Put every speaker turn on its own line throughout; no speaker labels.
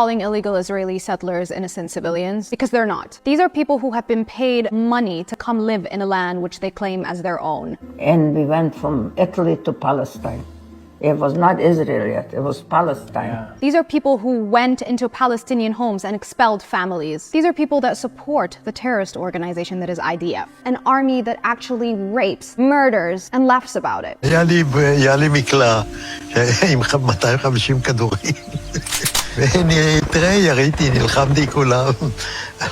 calling illegal Israeli settlers innocent civilians, because they're not. These are people who have been paid money to come live in a land which they claim as their own.
And we went from Italy to Palestine. It was not Israel yet, it was Palestine.
Yeah.
These are people who went into Palestinian homes and expelled families. These are people that support the terrorist organization that is IDF, an army that actually rapes, murders, and laughs about it.
היה לי מקלע עם 250 כדורים. תראה, יריתי, נלחמתי כולם,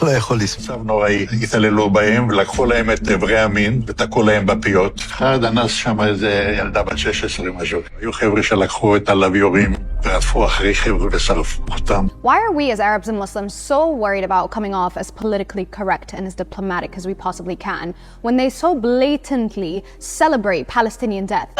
לא יכול לספר.
מצב נוראי, התעללו בהם ולקחו להם את איברי המין ותקעו להם בפיות. אחד אנס שם איזה ילדה בת 16 משהו. היו חבר'ה שלקחו את הלוויורים ורדפו אחרי חבר'ה ושרפו אותם.
Why are we as Arabs and Muslims so worried about coming off as politically correct and as diplomatic as we possibly can when they so blatantly celebrate Palestinian death?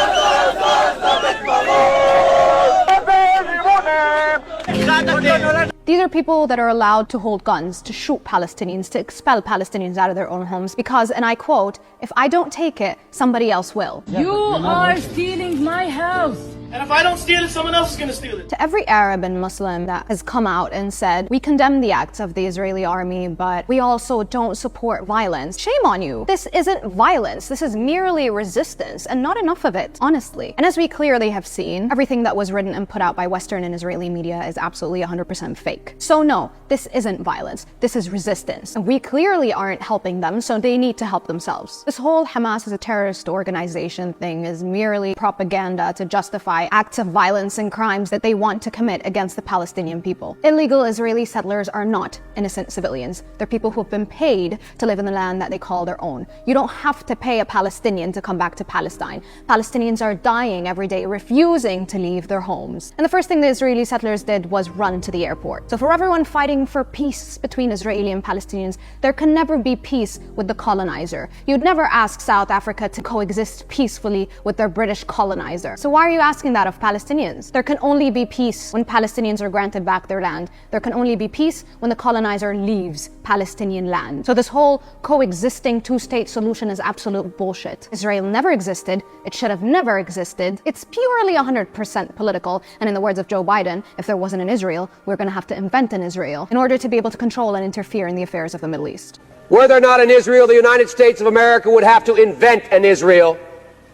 These are people that are allowed to hold guns, to shoot Palestinians, to expel Palestinians out of their own homes because, and I quote, "If I don't take it, somebody else will."
You are stealing my house.
And if I don't steal it, someone else is going to steal it.
To every Arab and Muslim that has come out and said, we condemn the acts of the Israeli army, but we also don't support violence. Shame on you. This isn't violence. This is merely resistance, and not enough of it, honestly. And as we clearly have seen, everything that was written and put out by Western and Israeli media is absolutely 100% fake. So no, this isn't violence. This is resistance. And we clearly aren't helping them, so they need to help themselves. This whole Hamas as a terrorist organization thing is merely propaganda to justify acts of violence and crimes that they want to commit against the Palestinian people. Illegal Israeli settlers are not innocent civilians. They're people who have been paid to live in the land that they call their own. You don't have to pay a Palestinian to come back to Palestine. Palestinians are dying every day, refusing to leave their homes. And the first thing the Israeli settlers did was run to the airport. So for everyone fighting for peace between Israeli and Palestinians, there can never be peace with the colonizer. You'd never ask South Africa to coexist peacefully with their British colonizer. So why are you asking that of Palestinians? There can only be peace when Palestinians are granted back their land. There can only be peace when the colonizer leaves Palestinian land. So this whole coexisting two-state solution is absolute bullshit. Israel never existed. It should have never existed. It's purely 100% political. And in the words of Joe Biden, if there wasn't an Israel, we're going to have to invent an Israel in order to be able to control and interfere in the affairs of the Middle East.
Were there not an Israel, the United States of America would have to invent an Israel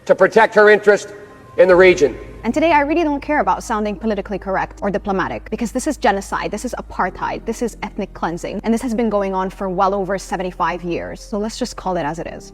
to protect her interest in the region.
And today I really don't care about sounding politically correct or diplomatic, because this is genocide, this is apartheid, this is ethnic cleansing, and this has been going on for well over 75 years. So let's just call it as it is.